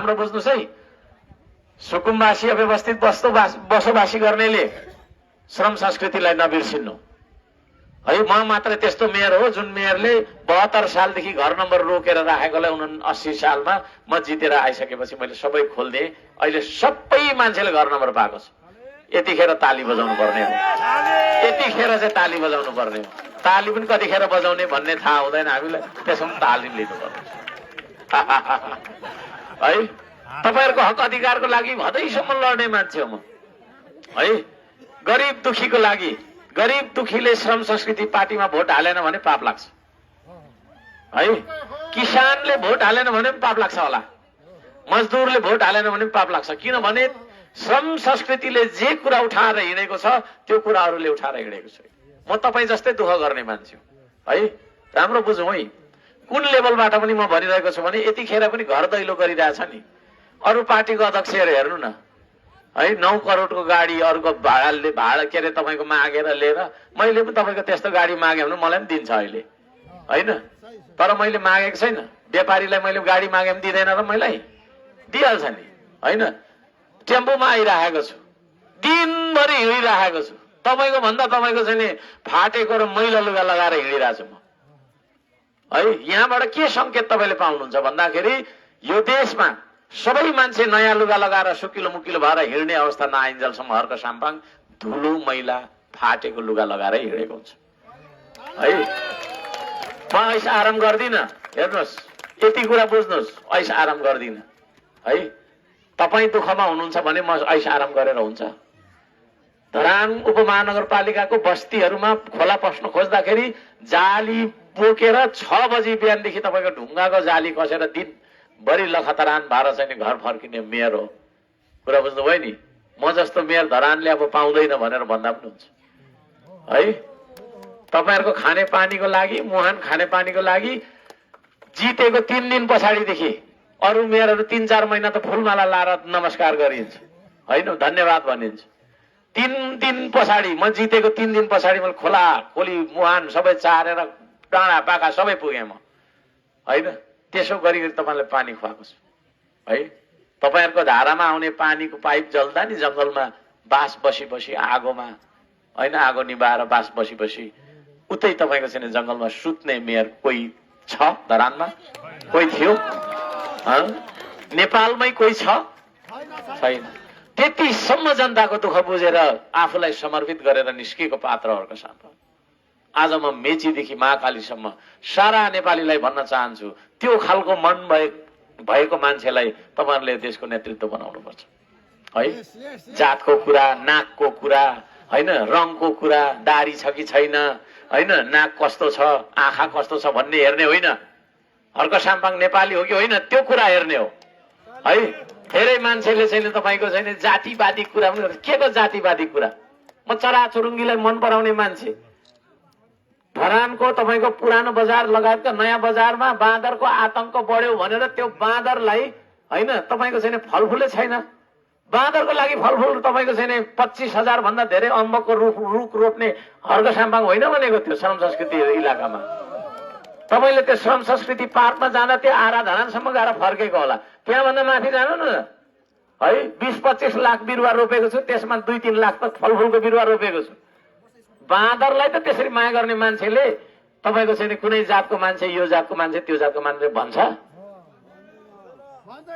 राम्रो बुझ्नुस् है, सुकुम्बासी अव्यवस्थित बसोबासी गर्नेले श्रम संस्कृतिलाई नबिर्सिनु है। म मात्र त्यस्तो मेयर हो जुन मेयरले 72 सालदेखि घर नम्बर रोकेर राखेकोलाई 79 सालमा म जितेर आइसकेपछि मैले सबै खोल्दिएँ। अहिले सबै मान्छेले घर नम्बर पाएको छ। यतिखेर ताली बजाउनु पर्ने हो, यतिखेर चाहिँ ताली बजाउनु पर्ने हो। ताली पनि कतिखेर बजाउने भन्ने थाहा हुँदैन हामीलाई, त्यसमा तालिम लिनुपर्छ है। तपाईहरुको हक अधिकारको लागि भदैसम्म लड्ने मान्छे हो म है। गरिब दुखीको लागि, गरिब दुखीले श्रम संस्कृति पार्टीमा भोट हालेन भने पाप लाग्छ है। किसानले भोट हालेन भने पनि पाप लाग्छ होला, मजदुरले भोट हालेन भने पनि पाप लाग्छ। किनभने श्रम संस्कृतिले जे कुरा उठाएर हिँडेको छ त्यो कुराहरूले उठाएर हिँडेको छ। म तपाईँ जस्तै दुःख गर्ने मान्छे हो है। राम्रो बुझौँ है, कुन लेभलबाट पनि म भनिरहेको छु भने यतिखेर पनि घर दैलो गरिरहेछ नि। अरू पार्टीको अध्यक्षहरू हेर्नु न है, 9 करोडको गाडी अरूको भाडा के अरे तपाईँको मागेर लिएर, मैले पनि तपाईँको त्यस्तो गाडी मागेँ भने मलाई पनि दिन्छ अहिले होइन। तर मैले मागेको छैन, व्यापारीलाई मैले गाडी मागे पनि दिँदैन र मलाई दिइहाल्छ नि होइन। टेम्पोमा आइराखेको छु, दिनभरि हिँडिराखेको छु, तपाईँको भन्दा तपाईँको चाहिँ नि फाटेको र मैला लुगा लगाएर हिँडिरहेको छु म है। यहाँबाट के संकेत तपाईँले पाउनुहुन्छ भन्दाखेरि यो देशमा सबै मान्छे नयाँ लुगा लगाएर सुकिलो मुकिलो भएर हिँड्ने अवस्था नआइन्जेलसम्म हर्क साम्पाङ धुलो मैला फाटेको लुगा लगाएर हिँडेको हुन्छ है। म ऐस आराम गर्दिनँ, हेर्नुहोस् यति कुरा बुझ्नुहोस्, ऐस आराम गर्दिनँ है। तपाईँ दुःखमा हुनुहुन्छ भने म ऐस आराम गरेर हुन्छ। धरान उपमहानगरपालिकाको बस्तीहरूमा खोला पस्न खोज्दाखेरि जाली बोकेर 6 बजी बिहानदेखि तपाईँको ढुङ्गाको जाली कसेर दिनभरि लखतरान भएर चाहिँ घर फर्किने मेयर हो। कुरा बुझ्नुभयो नि। म जस्तो मेयर धरानले अब पाउँदैन भनेर भन्दा पनि हुन्छ है। तपाईँहरूको खानेपानीको लागि, मुहान खानेपानीको लागि जितेको 3 दिन पछाडिदेखि अरू मेयरहरू 3-4 महिना त फुलमाला लाएर नमस्कार गरिन्छ होइन, धन्यवाद भनिन्छ। 3 दिन पछाडि, म जितेको 3 दिन पछाडि मैले खोला खोली मुहान सबै चारेर डाँडा पाखा सबै पुगेँ म होइन। त्यसो गरी तपाईँलाई पानी खुवाएको छु है। तपाईँहरूको धारामा आउने पानीको पाइप जल्दा नि जङ्गलमा बाँस बसी बसी आगोमा होइन, आगो निभाएर बाँस बसी बसी उतै तपाईँको चाहिँ जङ्गलमा सुत्ने मेयर कोही छ धरानमा? कोही थियो? नेपालमै कोही छ? छैन। त्यतिसम्म जनताको दुःख बुझेर आफूलाई समर्पित गरेर निस्किएको पात्रहरूको साथ आज म मेचीदेखि महाकालीसम्म सारा नेपालीलाई भन्न चाहन्छु, त्यो खालको मन भएको मान्छेलाई तपाईँहरूले देशको नेतृत्व बनाउनुपर्छ है। जातको कुरा, नाकको कुरा होइन, रङको कुरा, दाढी छ कि छैन होइन, नाक कस्तो छ, आँखा कस्तो छ भन्ने हेर्ने होइन, हर्क साम्पाङ नेपाली हो कि होइन त्यो कुरा हेर्ने हो है। धेरै मान्छेले चाहिँ तपाईँको चाहिँ जातिवादी कुरा पनि गर्छ। के को जातिवादी कुरा? म चराचुरुङ्गीलाई मन पराउने मान्छे। धरानको तपाईँको पुरानो बजार लगायतका नयाँ बजारमा बाँदरको आतंक बढ्यो भनेर त्यो बाँदरलाई होइन तपाईँको चाहिँ फलफुलै छैन। बाँदरको लागि फलफुल तपाईँको चाहिँ 25,000 भन्दा धेरै अम्बकको रुख रोप्ने हर्क साम्पाङ होइन भनेको त्यो श्रम संस्कृति इलाकामा। तपाईँले त्यो श्रम संस्कृति पार्कमा जाँदा त्यो आराधनासम्म गएर फर्केको होला, त्यहाँभन्दा माथि जानु न है। 20-25 लाख बिरुवा रोपेको छु, त्यसमा 2-3 लाख त फलफुलको बिरुवा रोपेको छु। बाँदरलाई त त्यसरी माया गर्ने मान्छेले तपाईँको चाहिँ कुनै जातको मान्छे, यो जातको मान्छे, त्यो जातको मान्छे भन्छ?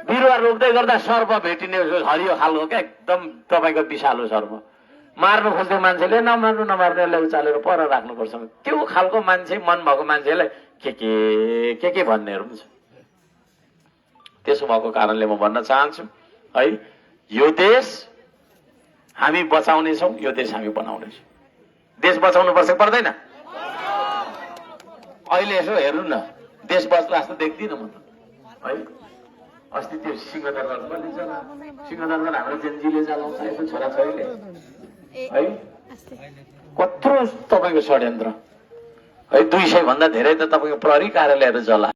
बिरुवा रोप्दै गर्दा सर्प भेटिने हरियो खालको क्या, एकदम तपाईँको विषालु सर्प। मार्नु खोज्ने मान्छेले नमार्नु, नमार्नेलाई उचालेर पर राख्नुपर्छ। त्यो खालको मान्छे, मन भएको मान्छेलाई के भन्नेहरू पनि छ। त्यसो भएको कारणले म भन्न चाहन्छु है, यो देश हामी बचाउनेछौँ, यो देश हामी बनाउनेछौँ। देश बचाउनु पर्छ पर्दैन? अहिले यसो हेर्नु न, देश बच्ला जस्तो देख्दिनँ म त है। अस्ति त्यो सिंहदरबार हाम्रो जेन्जीले जलाउँछ, यसो छोराछोरीले है। कत्रो तपाईँको षड्यन्त्र है। 200 भन्दा धेरै त तपाईँको प्रहरी कार्यालयहरू जला।